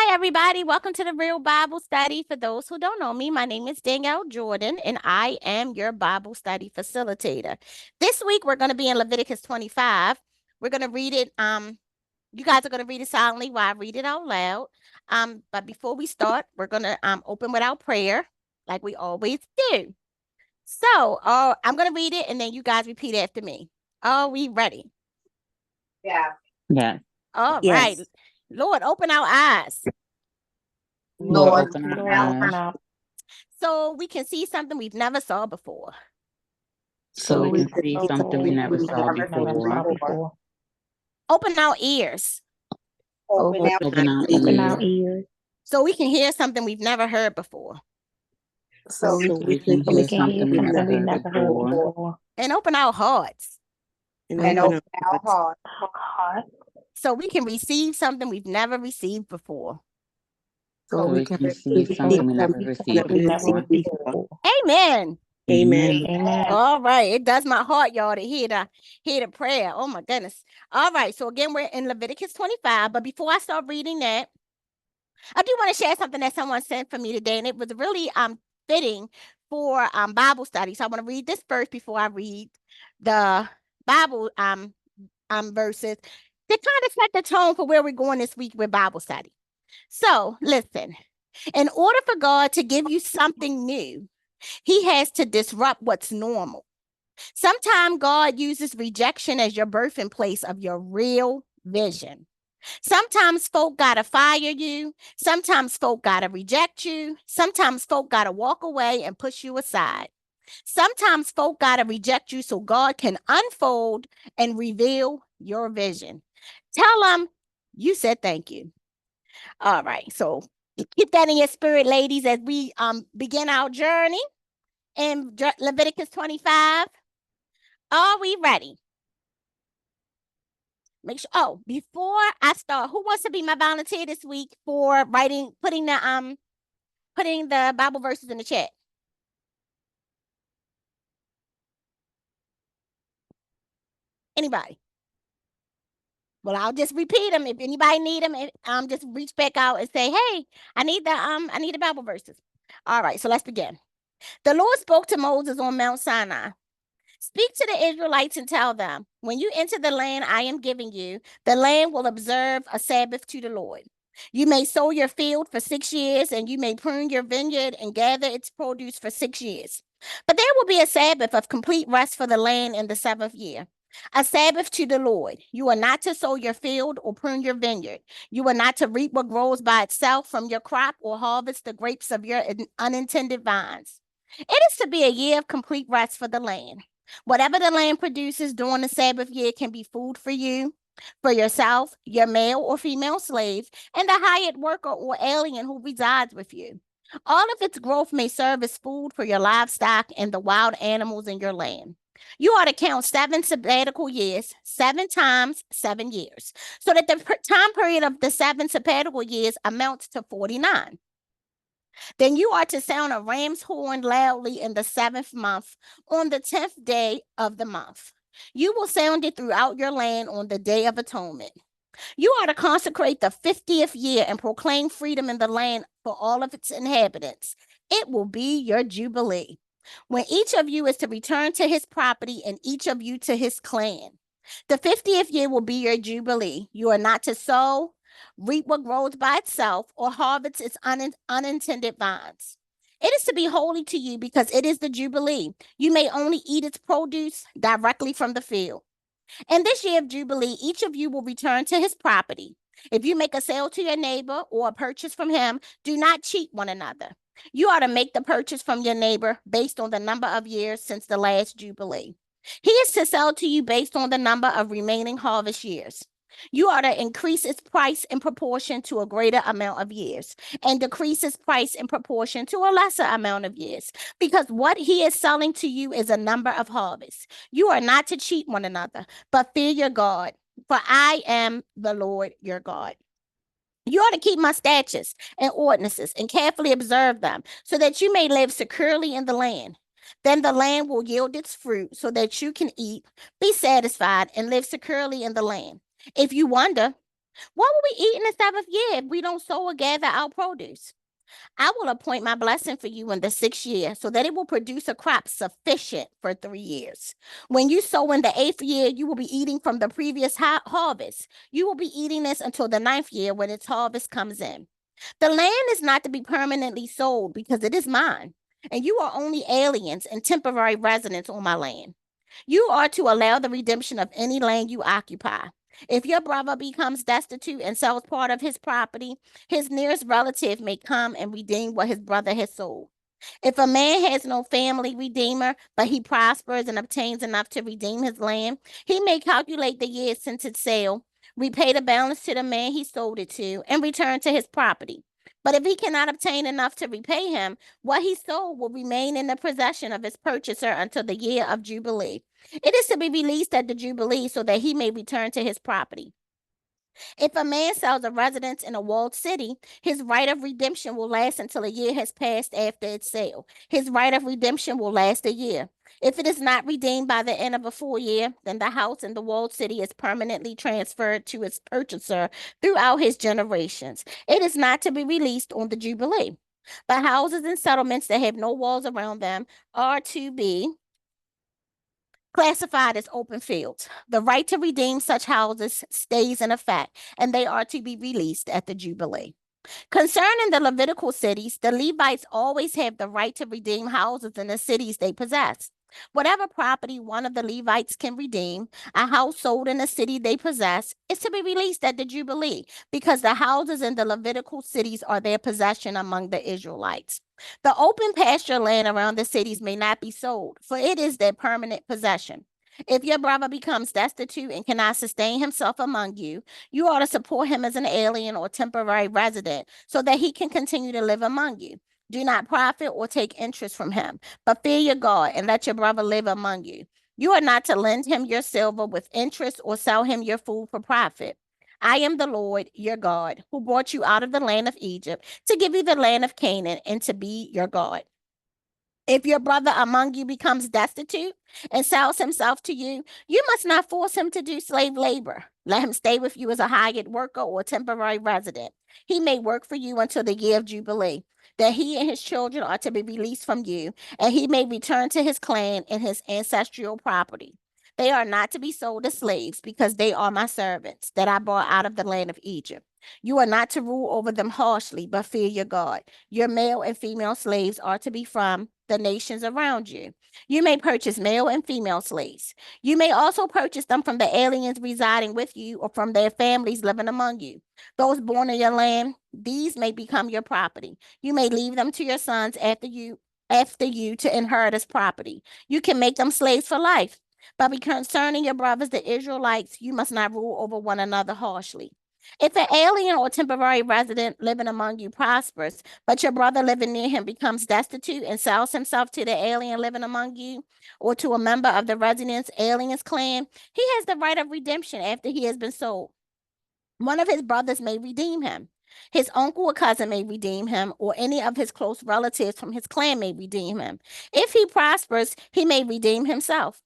Hi, everybody. Welcome to the Real Bible Study. For those who don't know me, my name is Danielle Jordan, and I am your Bible study facilitator. This week, we're going to be in Leviticus 25. We're going to read it. You guys are going to read it silently while I read it out loud. But before we start, we're going to open with our prayer, like we always do. So, I'm going to read it, and then you guys repeat after me. Are we ready? Yeah. Yeah. All Yes. right. Lord, open our eyes. Lord, open open our our eyes So we can see something we've never saw before. so we can see see something we never saw before. Open our ears Open Open our our ears ears so we can hear something we've never heard before. so so we can hear something we never heard before. And open our hearts and open our heart so we can receive something we've never received before. So we can receive something we never received before. Amen. Amen. All right. It does my heart, y'all, to hear the prayer. Oh my goodness. All right. So again, we're in Leviticus 25. But before I start reading that, I do want to share something that someone sent for me today, and it was really fitting for Bible study. So I want to read this first before I read the Bible verses to kind of set the tone for where we're going this week with Bible study. So listen, in order for God to give you something new, he has to disrupt what's normal. Sometimes God uses rejection as your birthing place of your real vision. Sometimes folk gotta fire you. Sometimes folk gotta reject you. Sometimes folk gotta walk away and push you aside. Sometimes folk gotta reject you so God can unfold and reveal your vision. Tell them you said thank you. All right, so keep that in your spirit, ladies, as we begin our journey in Leviticus 25. Are we ready? Make sure. Oh, before I start, who wants to be my volunteer this week for putting the Bible verses in the chat? Anybody? Well, I'll just repeat them. If anybody need them, just reach back out and say, "Hey, I need the Bible verses." All right, so let's begin. The Lord spoke to Moses on Mount Sinai. Speak to the Israelites and tell them, when you enter the land I am giving you, the land will observe a Sabbath to the Lord. You may sow your field for 6 years, and you may prune your vineyard and gather its produce for 6 years. But there will be a Sabbath of complete rest for the land in the seventh year. A Sabbath to the Lord. You are not to sow your field or prune your vineyard. You are not to reap what grows by itself from your crop or harvest the grapes of your unintended vines. It is to be a year of complete rest for the land. Whatever the land produces during the Sabbath year can be food for you, for yourself, your male or female slaves, and the hired worker or alien who resides with you. All of its growth may serve as food for your livestock and the wild animals in your land. You are to count 7 sabbatical years, 7 times 7 years, so that the time period of the 7 sabbatical years amounts to 49. Then you are to sound a ram's horn loudly in the 7th month on the 10th day of the month. You will sound it throughout your land on the Day of Atonement. You are to consecrate the 50th year and proclaim freedom in the land for all of its inhabitants. It will be your Jubilee, when each of you is to return to his property and each of you to his clan. The 50th year will be your Jubilee. You are not to sow, reap what grows by itself, or harvest its unintended vines. It is to be holy to you because it is the Jubilee. You may only eat its produce directly from the field. In this year of Jubilee, each of you will return to his property. If you make a sale to your neighbor or a purchase from him, do not cheat one another. You are to make the purchase from your neighbor based on the number of years since the last Jubilee. He is to sell to you based on the number of remaining harvest years. You are to increase its price in proportion to a greater amount of years and decrease its price in proportion to a lesser amount of years, because what he is selling to you is a number of harvests. You are not to cheat one another, but fear your God, for I am the Lord your God. You ought to keep my statutes and ordinances and carefully observe them so that you may live securely in the land. Then the land will yield its fruit so that you can eat, be satisfied, and live securely in the land. If you wonder, What will we eat in the seventh year if we don't sow or gather our produce? I will appoint my blessing for you in the 6th year so that it will produce a crop sufficient for 3 years. When you sow in the 8th year, you will be eating from the previous harvest. You will be eating this until the 9th year when its harvest comes in. The land is not to be permanently sold because it is mine, and you are only aliens and temporary residents on my land. You are to allow the redemption of any land you occupy. If your brother becomes destitute and sells part of his property, his nearest relative may come and redeem what his brother has sold. If a man has no family redeemer, but he prospers and obtains enough to redeem his land, he may calculate the years since its sale, repay the balance to the man he sold it to, and return to his property. But if he cannot obtain enough to repay him, what he sold will remain in the possession of his purchaser until the year of Jubilee. It is to be released at the Jubilee so that he may return to his property. If a man sells a residence in a walled city, his right of redemption will last until a year has passed after its sale. His right of redemption will last a year. If it is not redeemed by the end of a full year, then the house in the walled city is permanently transferred to its purchaser throughout his generations. It is not to be released on the Jubilee. But houses and settlements that have no walls around them are to be classified as open fields. The right to redeem such houses stays in effect, and they are to be released at the Jubilee. Concerning the Levitical cities, the Levites always have the right to redeem houses in the cities they possess. Whatever property one of the Levites can redeem, a house sold in the city they possess, is to be released at the Jubilee because the houses in the Levitical cities are their possession among the Israelites. The open pasture land around the cities may not be sold, for it is their permanent possession. If your brother becomes destitute and cannot sustain himself among you, you ought to support him as an alien or temporary resident so that he can continue to live among you. Do not profit or take interest from him, but fear your God and let your brother live among you. You are not to lend him your silver with interest or sell him your food for profit. I am the Lord your God, who brought you out of the land of Egypt to give you the land of Canaan and to be your God. If your brother among you becomes destitute and sells himself to you, you must not force him to do slave labor. Let him stay with you as a hired worker or temporary resident. He may work for you until the year of Jubilee, that he and his children are to be released from you, and he may return to his clan and his ancestral property. They are not to be sold as slaves because they are my servants that I brought out of the land of Egypt. You are not to rule over them harshly, but fear your God. Your male and female slaves are to be from the nations around you. You may purchase male and female slaves. You may also purchase them from the aliens residing with you or from their families living among you. Those born in your land, these may become your property. You may leave them to your sons after you to inherit as property. You can make them slaves for life. But concerning your brothers, the Israelites, you must not rule over one another harshly. If an alien or temporary resident living among you prospers, but your brother living near him becomes destitute and sells himself to the alien living among you or to a member of the resident's alien's clan, he has the right of redemption after he has been sold. One of his brothers may redeem him. His uncle or cousin may redeem him, or any of his close relatives from his clan may redeem him. If he prospers, he may redeem himself.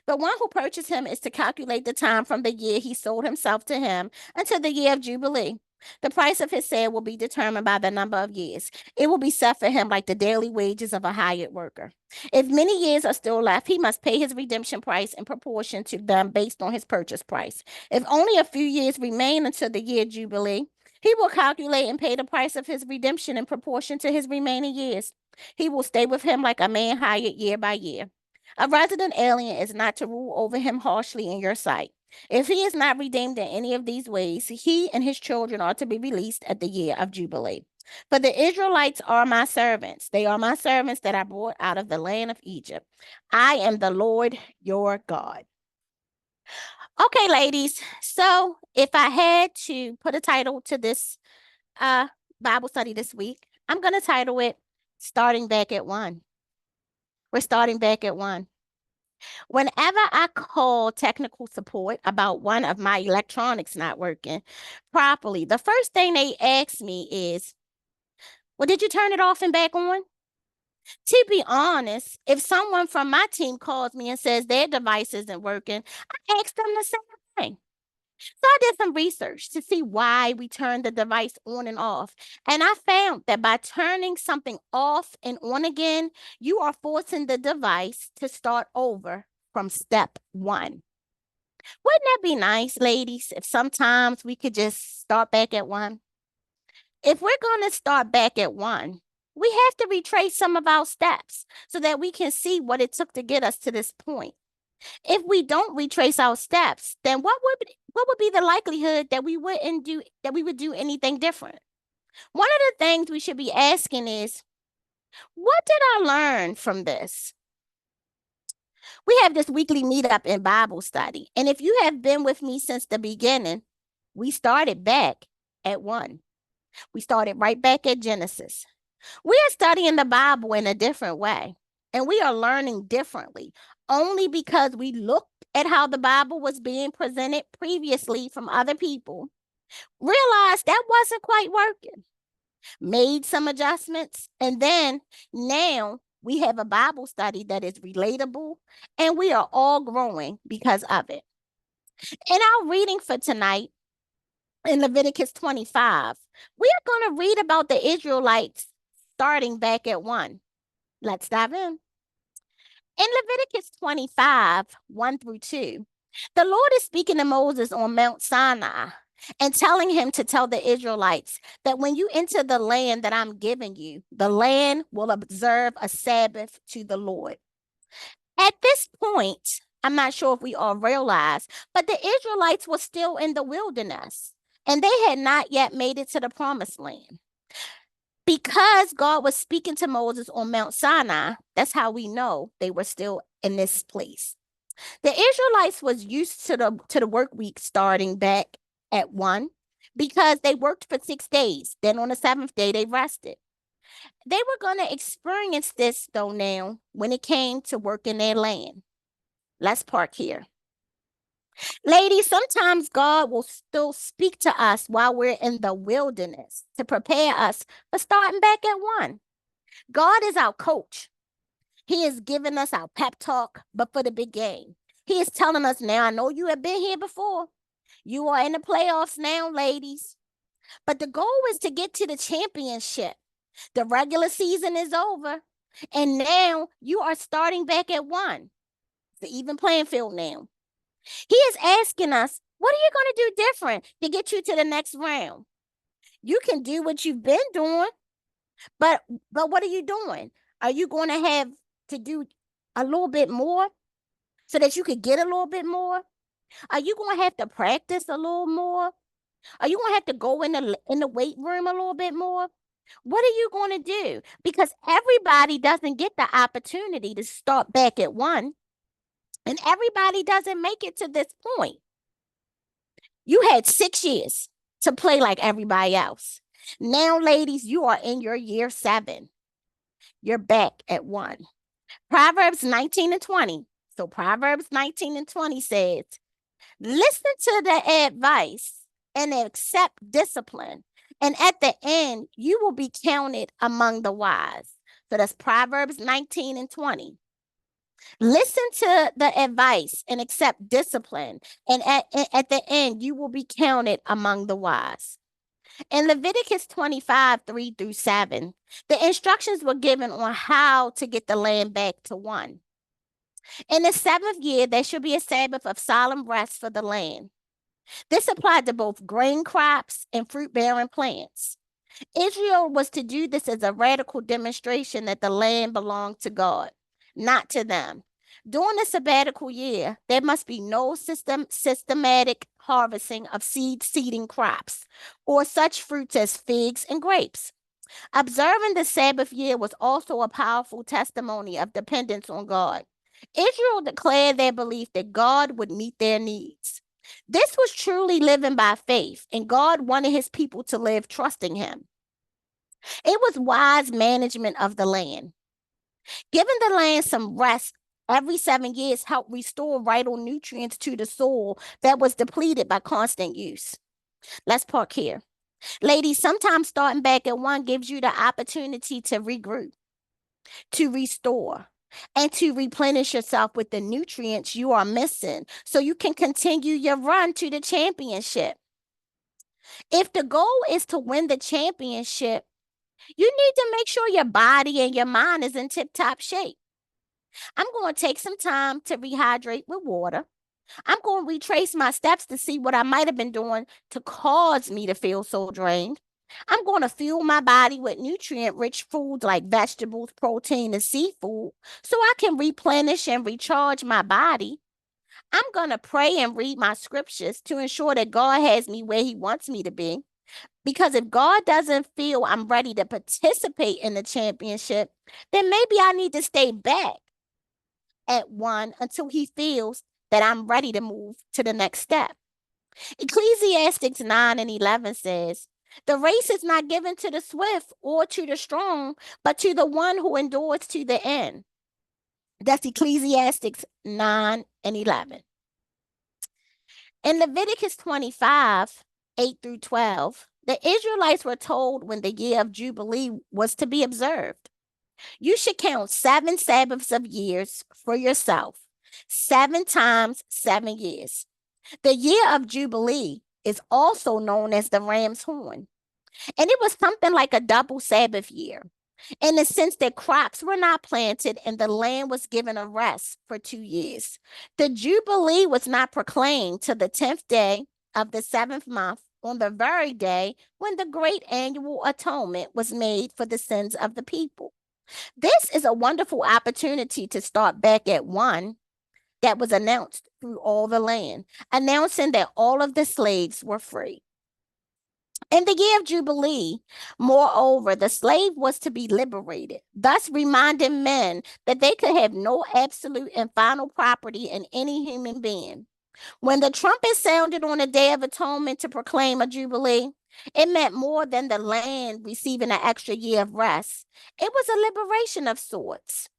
The one who purchased him is to calculate the time from the year he sold himself to him until the year of Jubilee. The price of his sale will be determined by the number of years. It will be set for him like the daily wages of a hired worker. If many years are still left, he must pay his redemption price in proportion to them based on his purchase price. If only a few years remain until the year Jubilee, he will calculate and pay the price of his redemption in proportion to his remaining years. He will stay with him like a man hired year by year. A resident alien is not to rule over him harshly in your sight. If he is not redeemed in any of these ways, he and his children are to be released at the year of Jubilee. For the Israelites are my servants. They are my servants that I brought out of the land of Egypt. I am the Lord your God. Okay, ladies. So if I had to put a title to this Bible study this week, I'm going to title it Starting Back at One. We're starting back at one. Whenever I call technical support about one of my electronics not working properly, the first thing they ask me is, well, did you turn it off and back on? To be honest, if someone from my team calls me and says their device isn't working, I ask them the same thing. So I did some research to see why we turn the device on and off. And I found that by turning something off and on again, you are forcing the device to start over from step one. Wouldn't that be nice, ladies, if sometimes we could just start back at one? If we're going to start back at one, we have to retrace some of our steps so that we can see what it took to get us to this point. If we don't retrace our steps, then what would be the likelihood that we would do anything different? One of the things we should be asking is, what did I learn from this? We have this weekly meetup in Bible study, and if you have been with me since the beginning, we started back at one. We started right back at Genesis. We are studying the Bible in a different way, and we are learning differently only because we looked at how the Bible was being presented previously from other people, realized that wasn't quite working, made some adjustments, and then now we have a Bible study that is relatable, and we are all growing because of it. In our reading for tonight, in Leviticus 25, we are going to read about the Israelites starting back at one. Let's dive in. In Leviticus 25, 1 through 2, the Lord is speaking to Moses on Mount Sinai and telling him to tell the Israelites that when you enter the land that I'm giving you, the land will observe a Sabbath to the Lord. At this point, I'm not sure if we all realize, but the Israelites were still in the wilderness and they had not yet made it to the promised land. Because God was speaking to Moses on Mount Sinai, that's how we know they were still in this place. The Israelites was used to the work week starting back at one because they worked for 6 days. Then on the seventh day, they rested. They were going to experience this, though, now when it came to working their land. Let's park here. Ladies, sometimes God will still speak to us while we're in the wilderness to prepare us for starting back at one. God is our coach. He is giving us our pep talk, but for the big game. He is telling us now, I know you have been here before. You are in the playoffs now, ladies. But the goal is to get to the championship. The regular season is over. And now you are starting back at one. It's an even playing field now. He is asking us, what are you going to do different to get you to the next round? You can do what you've been doing, but what are you doing? Are you going to have to do a little bit more so that you could get a little bit more? Are you going to have to practice a little more? Are you going to have to go in the weight room a little bit more? What are you going to do? Because everybody doesn't get the opportunity to start back at one, and everybody doesn't make it to this point. You had 6 years to play like everybody else. Now, ladies, you are in your year 7. You're back at one. Proverbs 19 and 20. So Proverbs 19 and 20 says, listen to the advice and accept discipline. And at the end, you will be counted among the wise. So that's Proverbs 19 and 20. Listen to the advice and accept discipline. And at the end, you will be counted among the wise. In Leviticus 25, 3 through 7, the instructions were given on how to get the land back to one. In the 7th year, there should be a Sabbath of solemn rest for the land. This applied to both grain crops and fruit-bearing plants. Israel was to do this as a radical demonstration that the land belonged to God, not to them. During the sabbatical year, there must be no systematic harvesting of seeding crops or such fruits as figs and grapes. Observing the Sabbath year was also a powerful testimony of dependence on God. Israel declared their belief that God would meet their needs. This was truly living by faith, and God wanted his people to live trusting him. It was wise management of the land. Giving the land some rest every 7 years helped restore vital nutrients to the soil that was depleted by constant use. Let's park here. Ladies, sometimes starting back at one gives you the opportunity to regroup, to restore, and to replenish yourself with the nutrients you are missing so you can continue your run to the championship. If the goal is to win the championship, you need to make sure your body and your mind is in tip-top shape. I'm going to take some time to rehydrate with water. I'm going to retrace my steps to see what I might have been doing to cause me to feel so drained. I'm going to fuel my body with nutrient-rich foods like vegetables, protein, and seafood so I can replenish and recharge my body. I'm going to pray and read my scriptures to ensure that God has me where he wants me to be. Because if God doesn't feel I'm ready to participate in the championship, then maybe I need to stay back at one until he feels that I'm ready to move to the next step. Ecclesiastes 9:11 says, the race is not given to the swift or to the strong, but to the one who endures to the end. That's Ecclesiastes 9:11. In Leviticus 25:8-12, the Israelites were told when the year of Jubilee was to be observed. You should count 7 Sabbaths of years for yourself, 7 times 7 years. The year of Jubilee is also known as the Ram's Horn, and it was something like a double Sabbath year, in the sense that crops were not planted and the land was given a rest for 2 years. The Jubilee was not proclaimed till the 10th day of the 7th month, on the very day when the great annual atonement was made for the sins of the people. This is a wonderful opportunity to start back at one that was announced through all the land, announcing that all of the slaves were free. In the year of Jubilee, moreover, the slave was to be liberated, thus reminding men that they could have no absolute and final property in any human being. When the trumpet sounded on the Day of Atonement to proclaim a Jubilee, it meant more than the land receiving an extra year of rest. It was a liberation of sorts.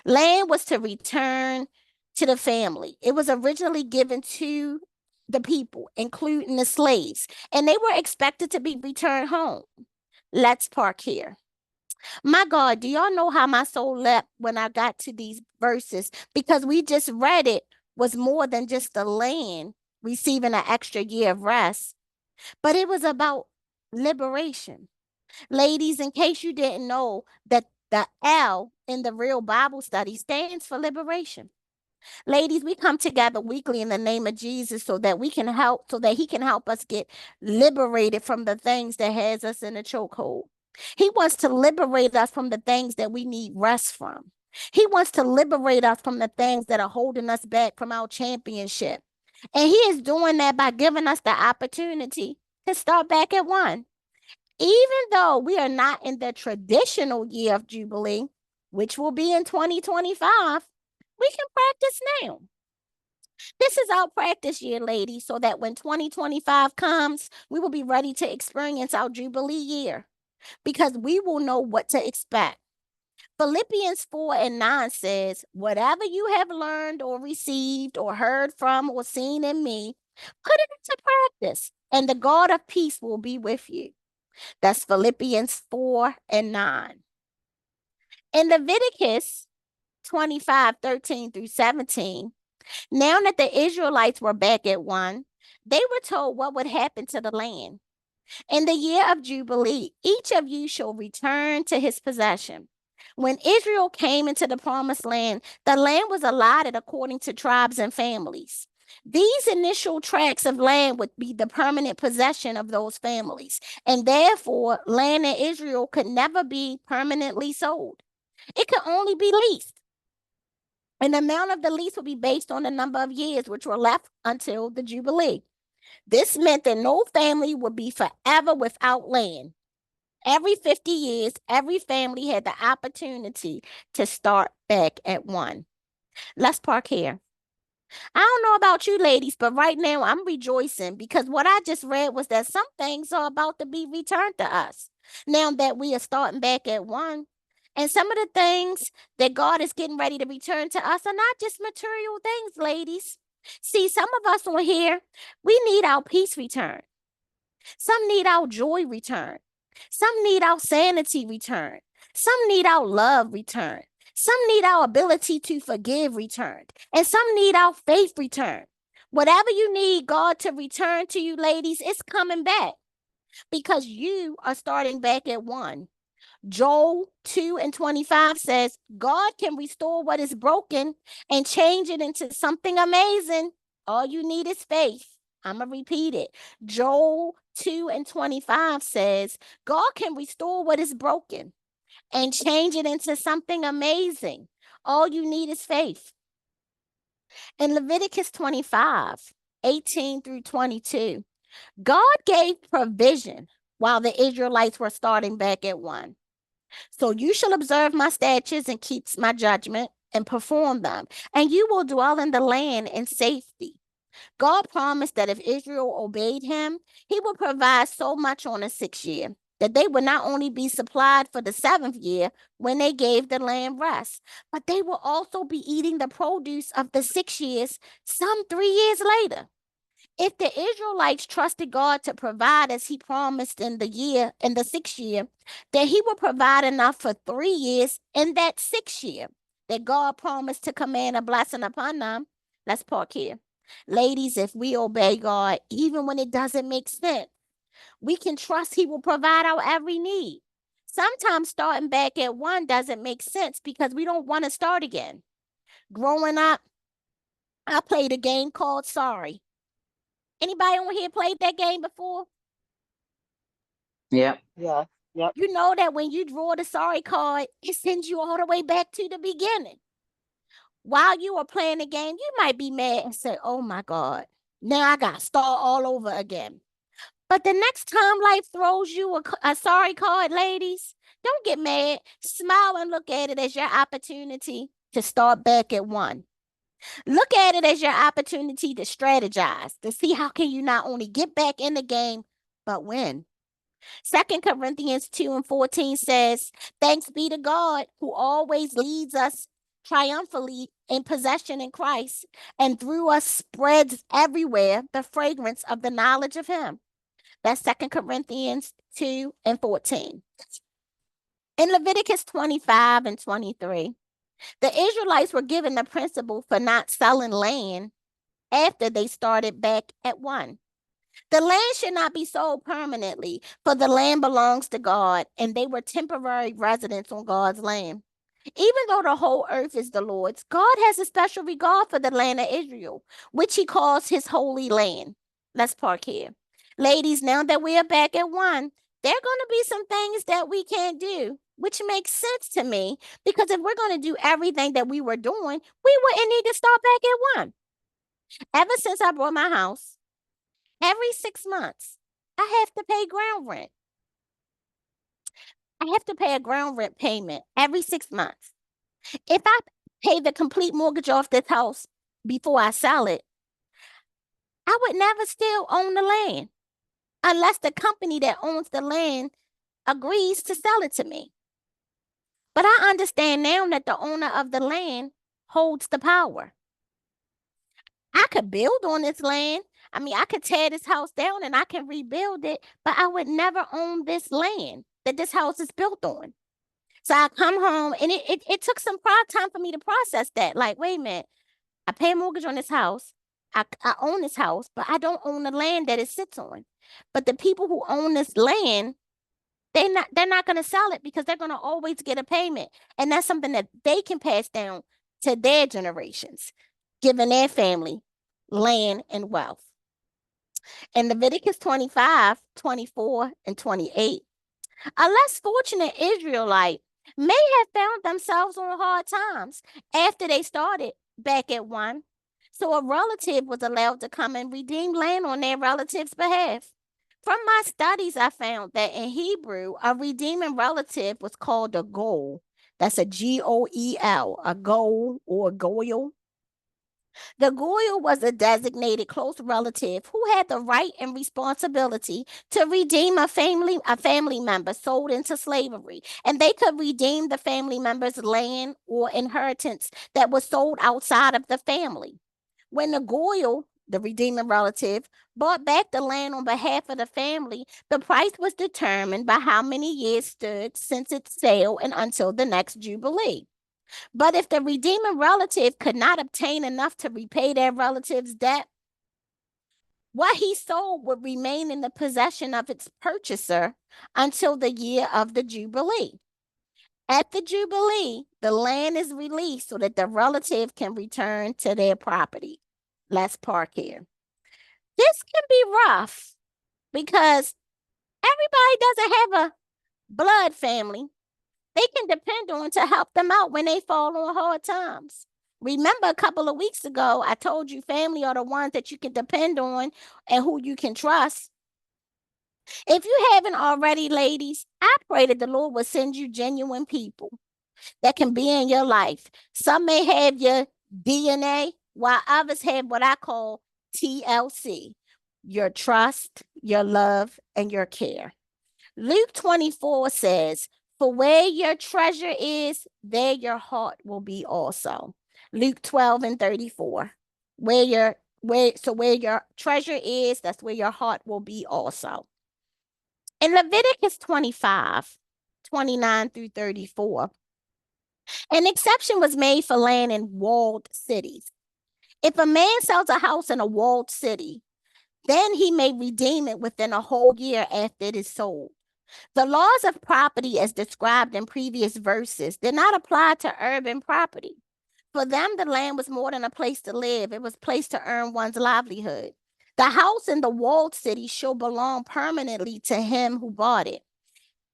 Land was to return to the family. It was originally given to the people, including the slaves, and they were expected to be returned home. Let's park here. My God, do y'all know how my soul leapt when I got to these verses? Because we just read it was more than just the land receiving an extra year of rest, but it was about liberation. Ladies, in case you didn't know, that the L in the Real Bible Study stands for liberation. Ladies, we come together weekly in the name of Jesus so that we can help, so that he can help us get liberated from the things that has us in a chokehold. He wants to liberate us from the things that we need rest from. He wants to liberate us from the things that are holding us back from our championship. And he is doing that by giving us the opportunity to start back at one. Even though we are not in the traditional year of Jubilee, which will be in 2025, we can practice now. This is our practice year, ladies, so that when 2025 comes, we will be ready to experience our Jubilee year because we will know what to expect. Philippians 4:9 says, whatever you have learned or received or heard from or seen in me, put it into practice, and the God of peace will be with you. That's Philippians 4:9. In Leviticus 25:13-17, now that the Israelites were back at one, they were told what would happen to the land. In the year of Jubilee, each of you shall return to his possession. When Israel came into the promised land, the land was allotted according to tribes and families. These initial tracts of land would be the permanent possession of those families, and therefore, land in Israel could never be permanently sold. It could only be leased. And the amount of the lease would be based on the number of years which were left until the Jubilee. This meant that no family would be forever without land. Every 50 years, every family had the opportunity to start back at one. Let's park here. I don't know about you ladies, but right now I'm rejoicing because what I just read was that some things are about to be returned to us now that we are starting back at one. And some of the things that God is getting ready to return to us are not just material things, ladies. See, some of us on here, we need our peace returned. Some need our joy returned. Some need our sanity returned. Some need our love returned. Some need our ability to forgive returned, and some need our faith returned. Whatever you need God to return to you, ladies, it's coming back because you are starting back at 1. Joel 2:25 says, God can restore what is broken and change it into something amazing. All you need is faith. I'm going to repeat it. Joel 2:25 says, God can restore what is broken and change it into something amazing. All you need is faith. In Leviticus 25:18-22, God gave provision while the Israelites were starting back at 1. So you shall observe my statutes and keep my judgment and perform them, and you will dwell in the land in safety. God promised that if Israel obeyed him, he would provide so much on the 6th year that they would not only be supplied for the 7th year when they gave the land rest, but they will also be eating the produce of the 6 years some 3 years later. If the Israelites trusted God to provide as he promised in the 6th year, then he would provide enough for 3 years in that 6th year that God promised to command a blessing upon them. Let's park here. Ladies, if we obey God, even when it doesn't make sense, we can trust he will provide our every need. Sometimes starting back at 1 doesn't make sense because we don't want to start again. Growing up, I played a game called Sorry. Anybody on here played that game before? Yep. Yeah. Yep. You know that when you draw the sorry card, it sends you all the way back to the beginning. While you are playing the game, you might be mad and say, oh my God, now I got to start all over again. But the next time life throws you a sorry card, ladies, don't get mad. Smile and look at it as your opportunity to start back at 1. Look at it as your opportunity to strategize, to see how can you not only get back in the game, but win. 2 Corinthians 2:14 says, thanks be to God who always leads us triumphantly in possession in Christ, and through us spreads everywhere the fragrance of the knowledge of him. That's 2 Corinthians 2:14. In Leviticus 25:23, the Israelites were given the principle for not selling land after they started back at 1. The land should not be sold permanently, for the land belongs to God, and they were temporary residents on God's land. Even though the whole earth is the Lord's, God has a special regard for the land of Israel, which he calls his holy land. Let's park here. Ladies, now that we are back at 1, there are going to be some things that we can't do, which makes sense to me, because if we're going to do everything that we were doing, we wouldn't need to start back at 1. Ever since I bought my house, every 6 months, I have to pay ground rent. I have to pay a ground rent payment every 6 months. If I pay the complete mortgage off this house before I sell it, I would never still own the land unless the company that owns the land agrees to sell it to me. But I understand now that the owner of the land holds the power. I could build on this land. I mean, I could tear this house down and I can rebuild it, but I would never own this land that this house is built on. So I come home and it took some time for me to process that. Like, wait a minute, I pay a mortgage on this house. I own this house, but I don't own the land that it sits on. But the people who own this land, they're not going to sell it because they're going to always get a payment. And that's something that they can pass down to their generations, giving their family land and wealth. In Leviticus 25:24-28, a less fortunate Israelite may have found themselves on hard times after they started back at 1. So a relative was allowed to come and redeem land on their relative's behalf. From my studies, I found that in Hebrew, a redeeming relative was called a goel. That's a Goel, a goel or goel. The goel was a designated close relative who had the right and responsibility to redeem a family member sold into slavery, and they could redeem the family member's land or inheritance that was sold outside of the family. When the goel, the redeeming relative, bought back the land on behalf of the family, the price was determined by how many years stood since its sale and until the next Jubilee. But if the redeeming relative could not obtain enough to repay their relative's debt, what he sold would remain in the possession of its purchaser until the year of the Jubilee. At the Jubilee, the land is released so that the relative can return to their property. Let's park here. This can be rough because everybody doesn't have a blood family they can depend on to help them out when they fall on hard times. Remember, a couple of weeks ago, I told you family are the ones that you can depend on and who you can trust. If you haven't already, ladies, I pray that the Lord will send you genuine people that can be in your life. Some may have your DNA, while others have what I call TLC, your trust, your love, and your care. Luke 24 says, "For where your treasure is, there your heart will be also." Luke 12:34. Where your treasure is, that's where your heart will be also. In Leviticus 25:29 through 34, an exception was made for land in walled cities. If a man sells a house in a walled city, then he may redeem it within a whole year after it is sold. The laws of property, as described in previous verses, did not apply to urban property. For them, the land was more than a place to live, it was a place to earn one's livelihood. The house in the walled city shall belong permanently to him who bought it.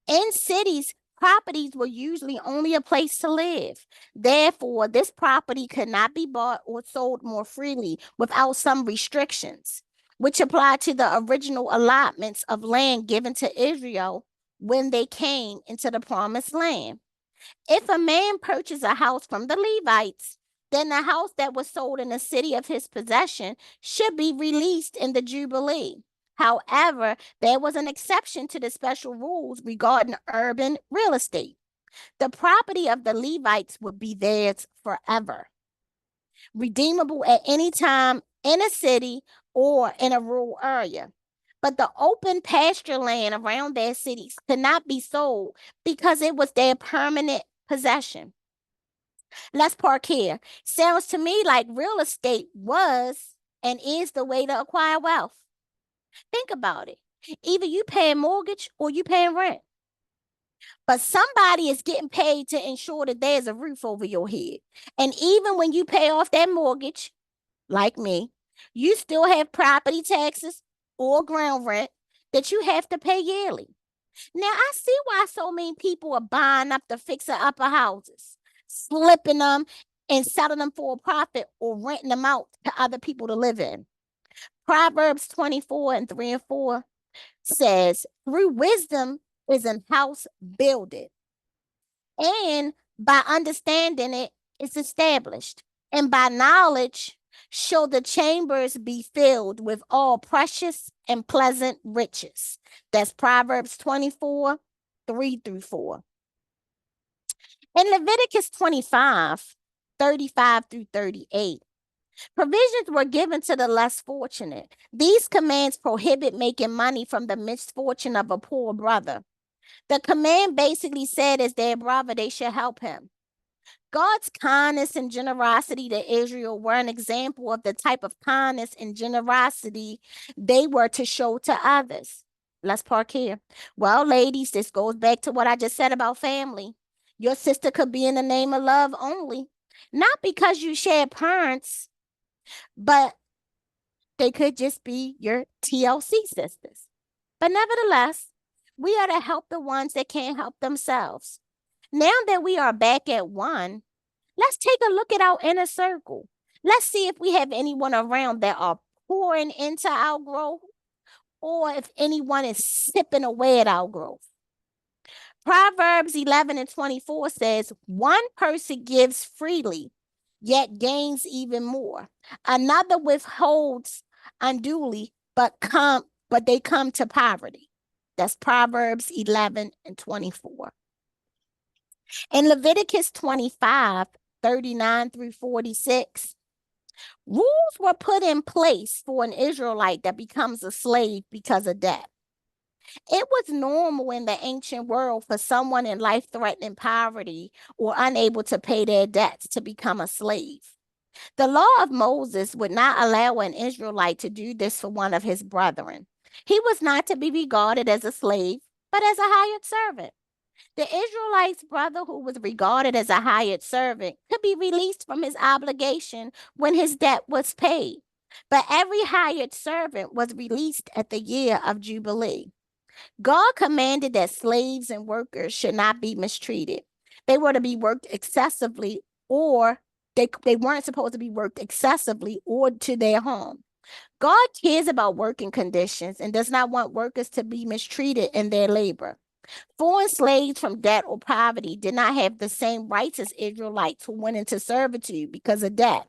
In cities, properties were usually only a place to live. Therefore, this property could not be bought or sold more freely without some restrictions, which apply to the original allotments of land given to Israel when they came into the promised land. If a man purchased a house from the Levites, then the house that was sold in the city of his possession should be released in the Jubilee. However, there was an exception to the special rules regarding urban real estate. The property of the Levites would be theirs forever, redeemable at any time in a city or in a rural area. But the open pasture land around their cities could not be sold because it was their permanent possession. Let's park here. Sounds to me like real estate was and is the way to acquire wealth. Think about it. Either you pay a mortgage or you paying rent. But somebody is getting paid to ensure that there's a roof over your head. And even when you pay off that mortgage, like me, you still have property taxes or ground rent that you have to pay yearly. Now, I see why so many people are buying up the fixer-upper houses, slipping them and selling them for a profit or renting them out to other people to live in. Proverbs 24:3-4 says, "Through wisdom is an house builded, and by understanding it is established, and by knowledge shall the chambers be filled with all precious and pleasant riches." That's Proverbs 24:3-4. In Leviticus 25:35-38, provisions were given to the less fortunate. These commands prohibit making money from the misfortune of a poor brother. The command basically said as their brother, they should help him. God's kindness and generosity to Israel were an example of the type of kindness and generosity they were to show to others. Let's park here. Well, ladies, this goes back to what I just said about family. Your sister could be in the name of love only, not because you share parents, but they could just be your TLC sisters. But nevertheless, we are to help the ones that can't help themselves. Now that we are back at one, let's take a look at our inner circle. Let's see if we have anyone around that are pouring into our growth or if anyone is sipping away at our growth. Proverbs 11:24 says, "One person gives freely, yet gains even more. Another withholds unduly, but they come to poverty." That's Proverbs 11:24. In Leviticus 25:39-46, rules were put in place for an Israelite that becomes a slave because of debt. It was normal in the ancient world for someone in life-threatening poverty or unable to pay their debts to become a slave. The law of Moses would not allow an Israelite to do this for one of his brethren. He was not to be regarded as a slave, but as a hired servant. The Israelite's brother, who was regarded as a hired servant, could be released from his obligation when his debt was paid. But every hired servant was released at the year of Jubilee. God commanded that slaves and workers should not be mistreated. They were to be worked excessively, or they weren't supposed to be worked excessively or to their home. God cares about working conditions and does not want workers to be mistreated in their labor. Foreign slaves from debt or poverty did not have the same rights as Israelites who went into servitude because of debt.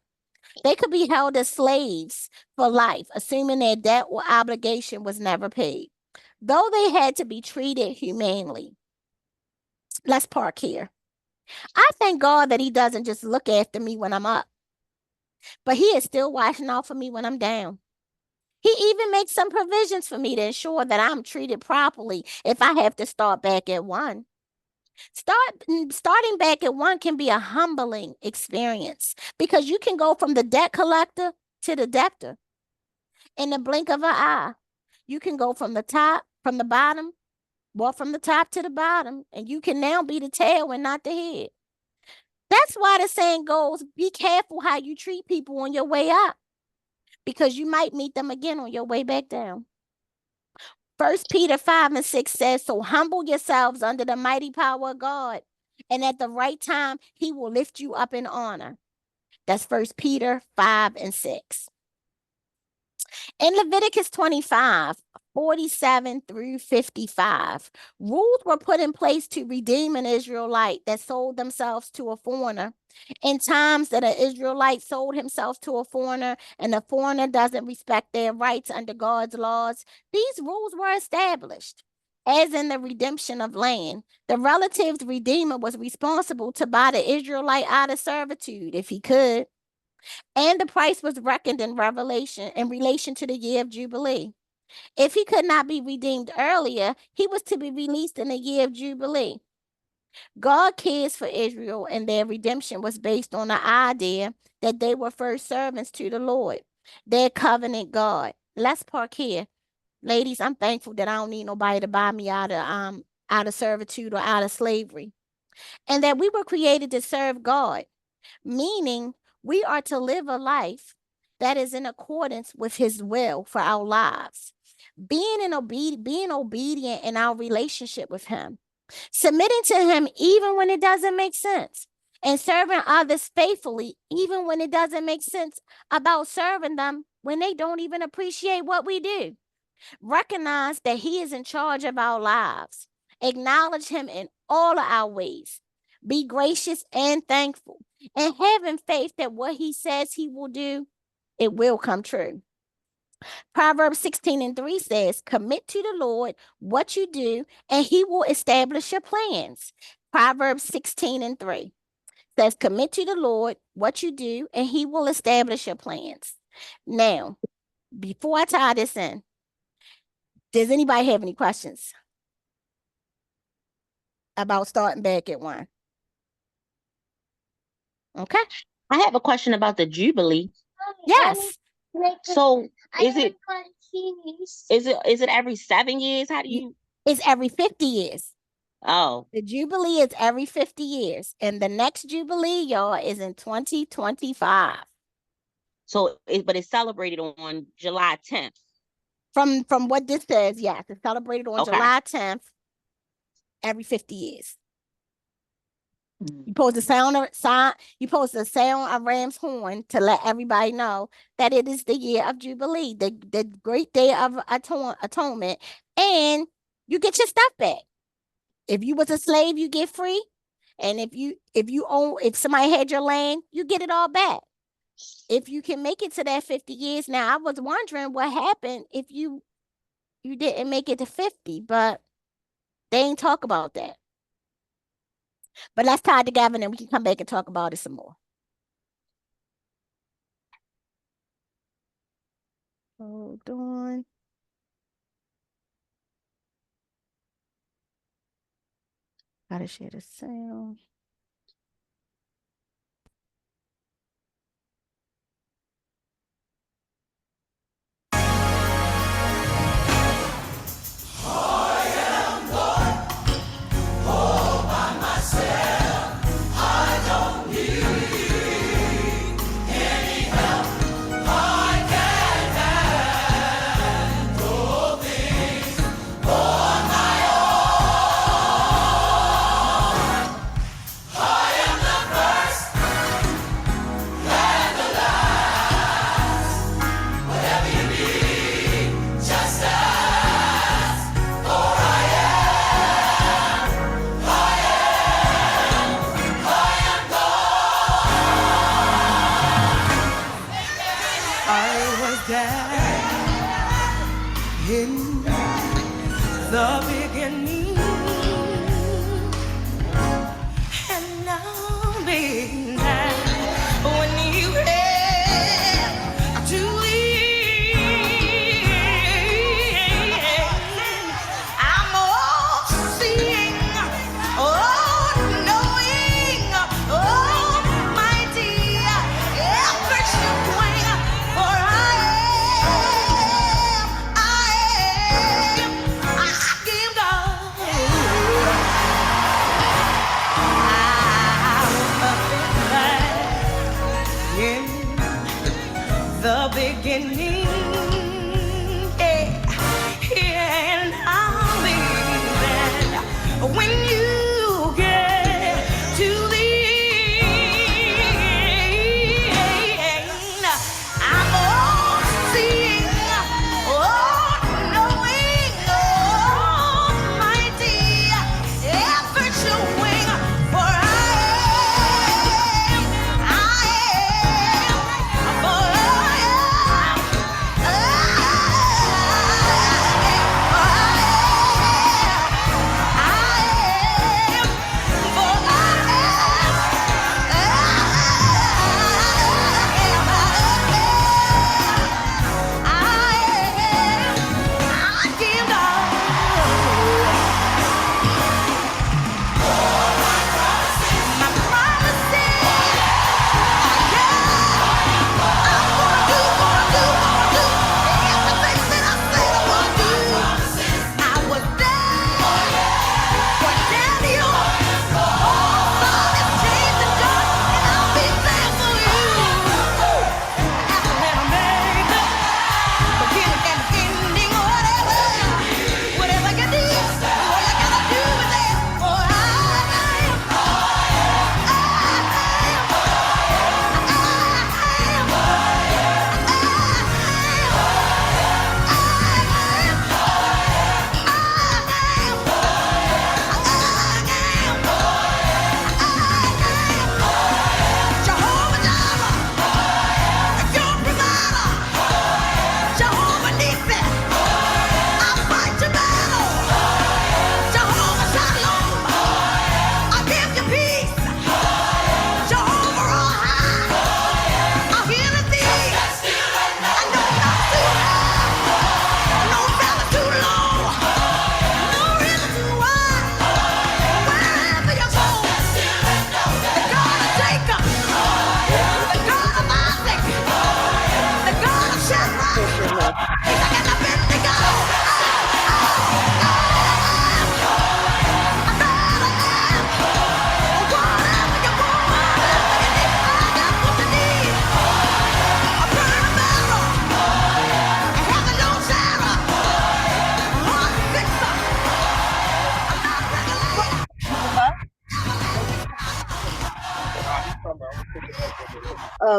They could be held as slaves for life, assuming their debt or obligation was never paid, though they had to be treated humanely. Let's park here. I thank God that He doesn't just look after me when I'm up, but He is still watching out for me when I'm down. He even makes some provisions for me to ensure that I'm treated properly if I have to start back at one. Starting back at one can be a humbling experience because you can go from the debt collector to the debtor in the blink of an eye. You can go from the bottom, walk from the top to the bottom, and you can now be the tail and not the head. That's why the saying goes, be careful how you treat people on your way up, because you might meet them again on your way back down. 1 Peter 5:6 says, so humble yourselves under the mighty power of God, and at the right time, He will lift you up in honor. That's 1 Peter 5:6. In Leviticus 25:47 through 55, rules were put in place to redeem an Israelite that sold themselves to a foreigner. In times that an Israelite sold himself to a foreigner and the foreigner doesn't respect their rights under God's laws, these rules were established. As in the redemption of land, the relative's redeemer was responsible to buy the Israelite out of servitude if he could. And the price was reckoned in Revelation in relation to the year of Jubilee. If he could not be redeemed earlier, he was to be released in the year of Jubilee. God cares for Israel, and their redemption was based on the idea that they were first servants to the Lord, their covenant God. Let's park here. Ladies, I'm thankful that I don't need nobody to buy me out of servitude or out of slavery. And that we were created to serve God, meaning we are to live a life that is in accordance with His will for our lives, being obedient in our relationship with Him, submitting to Him even when it doesn't make sense, and serving others faithfully even when it doesn't make sense about serving them when they don't even appreciate what we do. Recognize that He is in charge of our lives. Acknowledge Him in all of our ways. Be gracious and thankful, and having faith that what He says He will do, it will come true. Proverbs 16:3 says, commit to the Lord what you do, and He will establish your plans. Proverbs 16:3 says, commit to the Lord what you do, and He will establish your plans. Now, before I tie this in, does anybody have any questions about starting back at one? Okay. I have a question about the Jubilee. Yes. So is it every 7 years? How do you? It's every 50 years. Oh, The Jubilee is every 50 years. And the next Jubilee, y'all, is in 2025. so but it's celebrated on July 10th. From what this says, yes, it's celebrated on Okay. July 10th every 50 years. Mm. You supposed to sound a ram's horn to let everybody know that it is the year of Jubilee, the great day of atonement, and you get your stuff back. If you was a slave, you get free. And if somebody had your land, you get it all back. If you can make it to that 50 years. Now, I was wondering what happened if you didn't make it to 50, but they ain't talk about that. But let's tie it together and then we can come back and talk about it some more. Hold on. Gotta share the sound. In the beginning, and now being when you have to leave, I'm all seeing, all knowing, almighty, ever showing, for the beginning, and I'll be there when you get to the end. I'm all seeing, all knowing, almighty, ever showing, for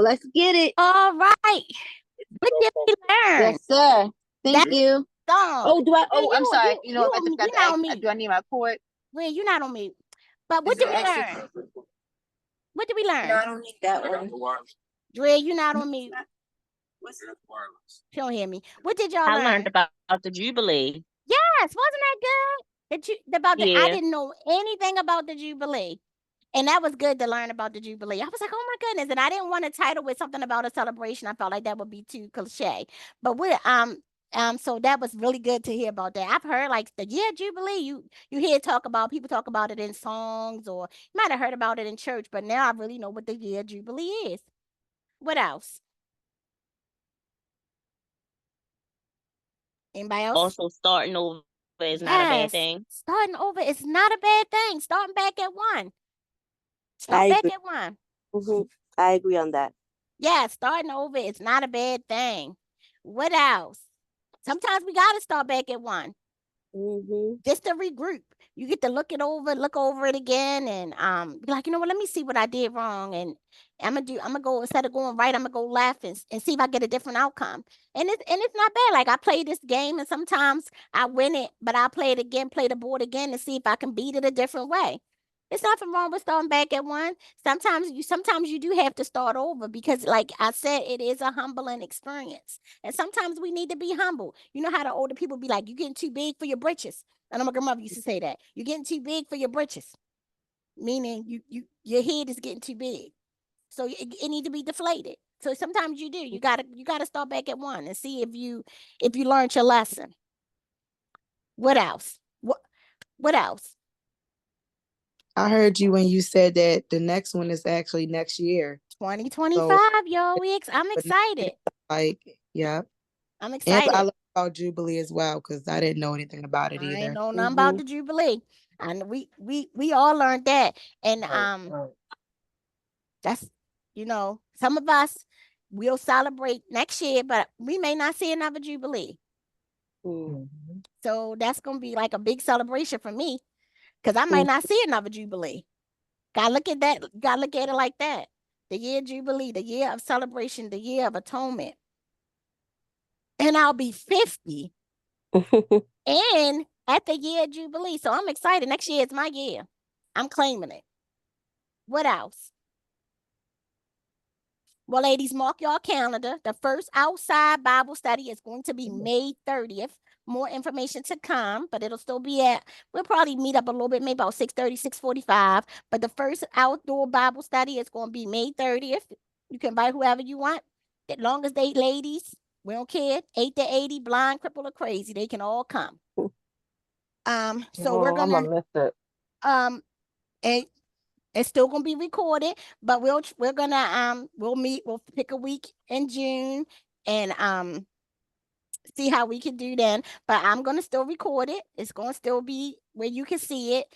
Let's get it. All right. What did we learn? Yes, sir. Thank That's you. Song. Oh, do I? Hey, Oh, I'm you- sorry. you- You know, you I on- just you got to not on ask. mute. Do I need my cord? Well, you're not on mute. But what did we learn? What did we No, learn? I don't need that one. Dre, you're not on mute. She don't hear me. What did y'all I learn? learned about the Jubilee. Yes, wasn't that good? I Yeah. didn't know anything about the Jubilee. And that was good to learn about the Jubilee. I was like, oh my goodness. And I didn't want to title with something about a celebration. I felt like that would be too cliche. But So that was really good to hear about that. I've heard like the year Jubilee. You hear people talk about it in songs, or you might have heard about it in church, but now I really know what the year Jubilee is. What else? Anybody else? Also, starting over is not a bad Yes. thing. Starting over is not a bad thing. Starting back at one. Start I back agree. at one. I agree on that. Yeah, starting over is not a bad thing. What else? Sometimes we gotta start back at one. Just to regroup. You get to look over it again, and be like, you know what, let me see what I did wrong. And I'm gonna go, instead of going right, I'm gonna go left, and see if I get a different outcome. And it's not bad. Like, I play this game, and sometimes I win it, but I play it again, play the board again, to see if I can beat it a different way. It's nothing wrong with starting back at one. Sometimes you do have to start over, because, like I said, it is a humbling experience. And sometimes we need to be humble. You know how the older people be like, "You getting too big for your britches." And my grandmother used to say that. "You're getting too big for your britches," meaning your head is getting too big. So it need to be deflated. So sometimes you do. You gotta start back at one and see if you learned your lesson. What else? What else? I heard you when you said that the next one is actually next year. 2025, y'all. I'm excited. Like, yeah. I'm And excited. I learned about Jubilee as well, because I didn't know anything about it I ain't either. know nothing about the Jubilee. And we all learned that. And that's, some of us will celebrate next year, but we may not see another Jubilee. So that's gonna be like a big celebration for me, because I might not see another Jubilee. Gotta look at that. Gotta look at it like that. The year Jubilee, the year of celebration, the year of atonement. And I'll be 50 and at the year Jubilee. So I'm excited. Next year is my year. I'm claiming it. What else? Well, ladies, mark your calendar. The first outside Bible study is going to be May 30th. More information to come, but it'll still be we'll probably meet up a little bit, maybe about 6:30, 6:45. But the first outdoor Bible study is going to be May 30th. You can invite whoever you want. As long as they ladies, we don't care. 8 to 80, blind, crippled, or crazy, they can all come. So we're gonna miss it. and it's still gonna be recorded, but we're gonna we'll pick a week in June, and see how we can do then. But I'm gonna still record it. It's gonna still be where you can see it.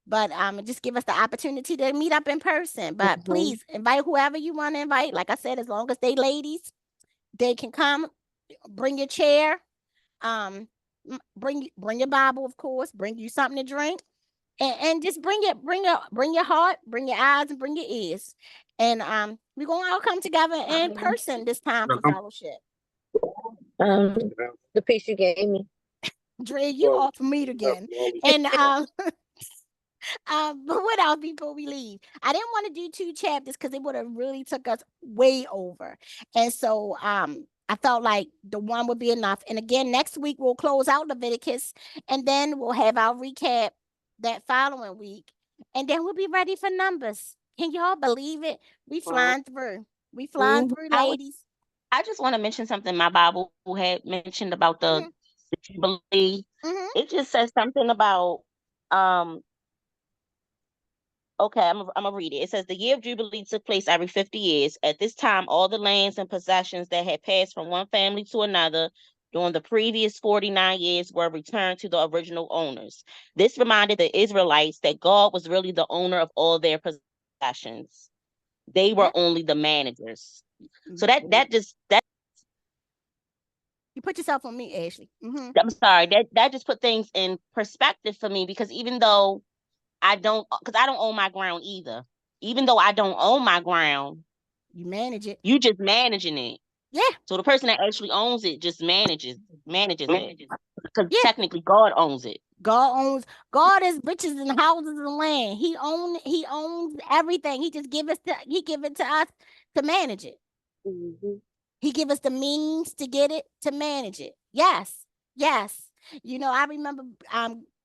But just give us the opportunity to meet up in person. But please invite whoever you want to invite. Like I said, as long as they ladies, they can come. Bring your chair. Bring your Bible, of course. Bring you something to drink. And just bring your heart, bring your eyes, and bring your ears. And we're gonna all come together in person this time for fellowship. The piece you gave me. Dre, you off meat again. And but what else before we leave? I didn't want to do 2 chapters because it would have really took us way over. And so I felt like the one would be enough. And again, next week we'll close out Leviticus, and then we'll have our recap that following week. And then we'll be ready for Numbers. Can y'all believe it? We flying through. We flying through, ladies. I just want to mention something my Bible had mentioned about the Jubilee. It just says something about okay, I'm gonna read it. It says the year of Jubilee took place every 50 years. At this time, all the lands and possessions that had passed from one family to another during the previous 49 years were returned to the original owners. This reminded the Israelites that God was really the owner of all their possessions. They were only the managers. So that you put yourself on me, Ashley. I'm sorry, that just put things in perspective for me, because even though I don't own my ground either. Even though I don't own my ground, you manage it. You just managing it. Yeah. So the person that actually owns it just manages it. Because technically God owns it. God is riches and houses and land. He owns everything. He just give it to us to manage it. He give us the means to get it, to manage it. Yes. I remember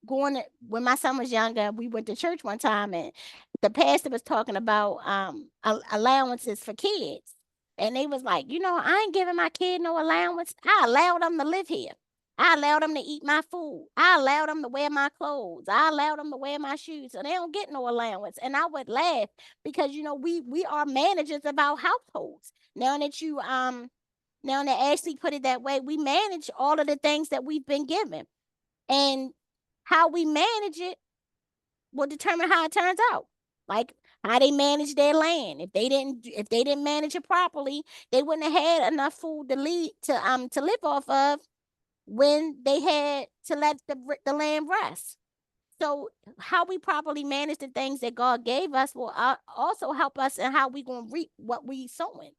when my son was younger, we went to church one time, and the pastor was talking about allowances for kids. And they was like, I ain't giving my kid no allowance. I allow them to live here. I allow them to eat my food. I allow them to wear my clothes. I allow them to wear my shoes. So they don't get no allowance. And I would laugh because we are managers of our households. Now that Ashley put it that way, we manage all of the things that we've been given. And how we manage it will determine how it turns out. Like how they manage their land. If they didn't manage it properly, they wouldn't have had enough food to live off of when they had to let the land rest. So how we properly manage the things that God gave us will also help us in how we gonna reap what we sowing.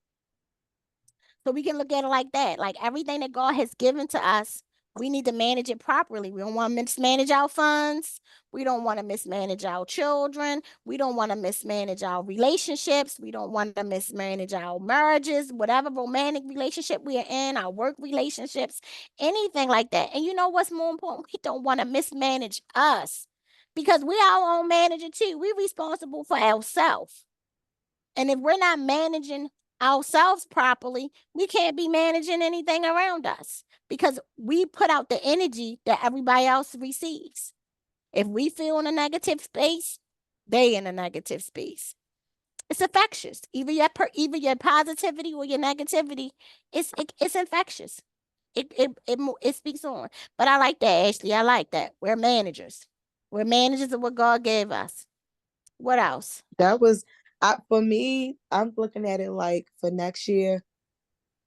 So we can look at it like that. Like everything that God has given to us, we need to manage it properly. We don't want to mismanage our funds. We don't want to mismanage our children. We don't want to mismanage our relationships. We don't want to mismanage our marriages, whatever romantic relationship we are in, our work relationships, anything like that. And you know what's more important? We don't want to mismanage us because we our own manager too. We're responsible for ourselves. And if we're not managing ourselves properly, we can't be managing anything around us because we put out the energy that everybody else receives. If we feel in a negative space, they in a negative space. It's infectious. Either your positivity or your negativity, it's infectious. It speaks on. But I like that, Ashley. I like that. We're managers. We're managers of what God gave us. What else? That was for me, I'm looking at it like for next year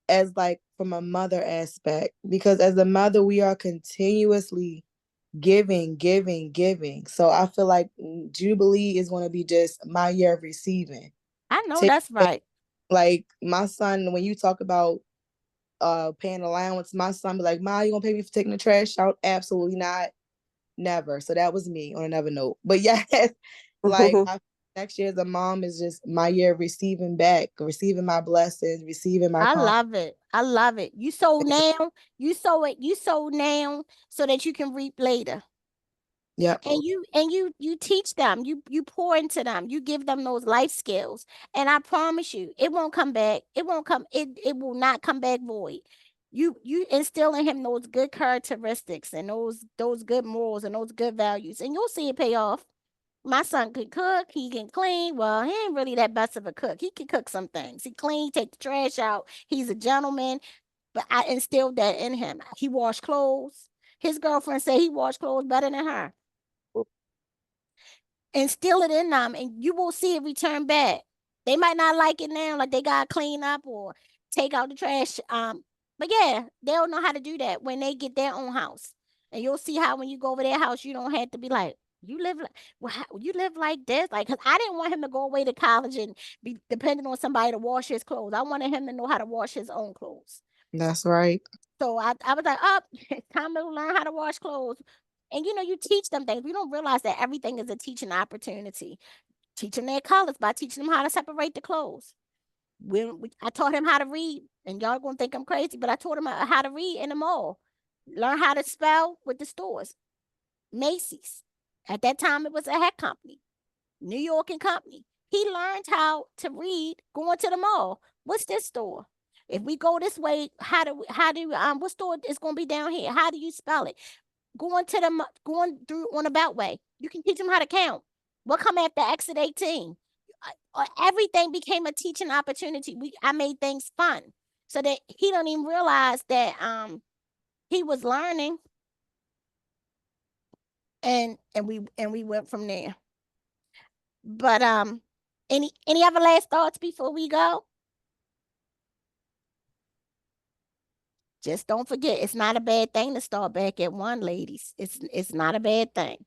as like from a mother aspect, because as a mother, we are continuously giving, giving, giving. So I feel like Jubilee is going to be just my year of receiving. I know that's right. Like my son, when you talk about paying allowance, my son be like, "Ma, you gonna pay me for taking the trash out?" Absolutely not. Never. So that was me on another note. But yes, like next year as a mom is just my year of receiving back, receiving my blessings, receiving my I love it. I love it. You sow now, you sow now so that you can reap later. Yep. And you teach them, you pour into them, you give them those life skills. And I promise you, it won't come back. It will not come back void. You instill in him those good characteristics and those good morals and those good values, and you'll see it pay off. My son can cook, he can clean. Well, he ain't really that best of a cook. He can cook some things. He clean, take the trash out. He's a gentleman, but I instilled that in him. He washed clothes. His girlfriend said he washed clothes better than her. Instill it in them, and you will see it return back. They might not like it now, like they gotta clean up or take out the trash. But yeah, they'll know how to do that when they get their own house. And you'll see how when you go over their house, you don't have to be like, you live like, well, you live like this, like, because I didn't want him to go away to college and be dependent on somebody to wash his clothes. I wanted him to know how to wash his own clothes. That's right. So I was like, oh, it's time to learn how to wash clothes. And you teach them things. We don't realize that everything is a teaching opportunity. Teach them their colors by teaching them how to separate the clothes. I taught him how to read, and y'all gonna think I'm crazy, but I taught him how to read in the mall. Learn how to spell with the stores. Macy's. At that time, it was a hat company. New York and Company. He learned how to read going to the mall. What's this store? If we go this way, what store is going to be down here? How do you spell it? Going through on a beltway. You can teach them how to count. What come after exit 18? Everything became a teaching opportunity. I made things fun so that he don't even realize that he was learning, and we went from there. But any other last thoughts before we go? Just don't forget, it's not a bad thing to start back at one, ladies. It's not a bad thing.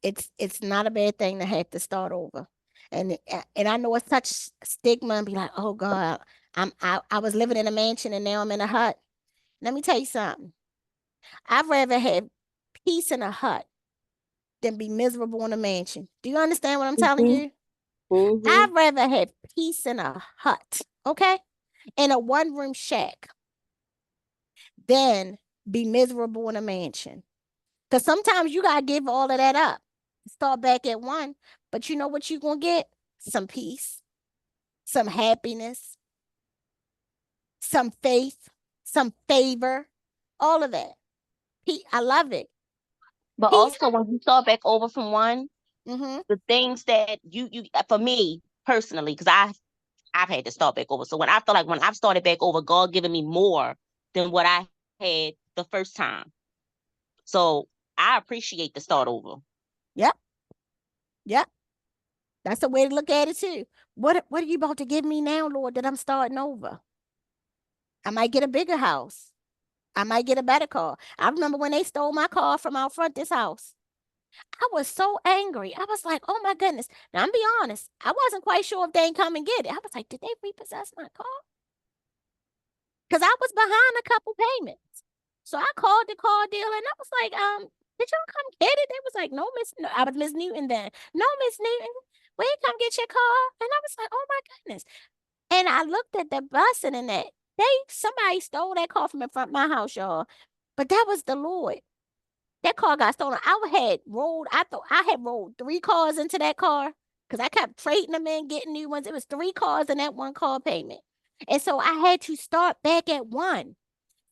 It's not a bad thing to have to start over. And I know it's such stigma and be like, oh God, I was living in a mansion and now I'm in a hut. Let me tell you something. I'd rather have peace in a hut than be miserable in a mansion. Do you understand what I'm telling you? I'd rather have peace in a hut, okay? In a one-room shack than be miserable in a mansion. Because sometimes you got to give all of that up. Start back at one. But you know what you're going to get? Some peace, some happiness, some faith, some favor, all of that. I love it. But Peace. also, when you start back over from one, Mm-hmm. the things that you for me personally, because I've had to start back over. So when I feel like when I've started back over, God giving me more than what I had the first time. So I appreciate the start over. Yep. Yep. That's the way to look at it too. What are you about to give me now, Lord, that I'm starting over? I might get a bigger house. I might get a better car. I remember when they stole my car from out front this house. I was so angry. I was like, oh my goodness. Now, I'm be honest. I wasn't quite sure if they ain't come and get it. I was like, did they repossess my car? Because I was behind a couple payments. So I called the car dealer and I was like, did y'all come get it? They was like, no, Miss, no, I was Miss Newton then. No, Miss Newton, we ain't come get your car. And I was like, oh my goodness. And I looked at the busing and that. Somebody stole that car from in front of my house, y'all. But that was the Lord. That car got stolen. I thought I had rolled 3 cars into that car because I kept trading them in, getting new ones. It was 3 cars in that 1 car payment. And so I had to start back at 1.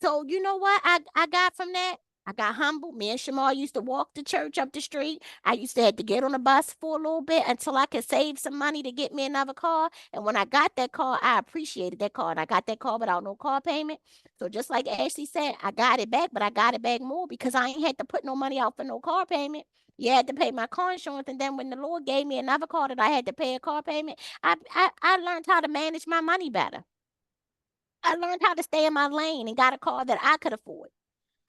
So you know what I got from that? I got humble. Me and Shamar used to walk to church up the street. I used to have to get on a bus for a little bit until I could save some money to get me another car. And when I got that car, I appreciated that car. And I got that car without no car payment. So just like Ashley said, I got it back, but I got it back more because I ain't had to put no money out for no car payment. You had to pay my car insurance. And then when the Lord gave me another car that I had to pay a car payment, I learned how to manage my money better. I learned how to stay in my lane and got a car that I could afford.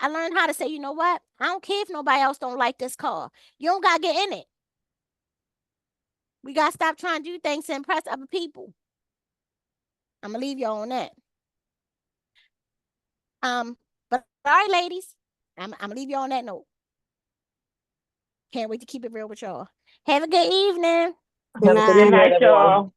I learned how to say, you know what? I don't care if nobody else don't like this car. You don't got to get in it. We got to stop trying to do things to impress other people. I'm going to leave y'all on that. But all right, ladies, I'm going to leave y'all on that note. Can't wait to keep it real with y'all. Have a good evening. Good night. Good night, y'all.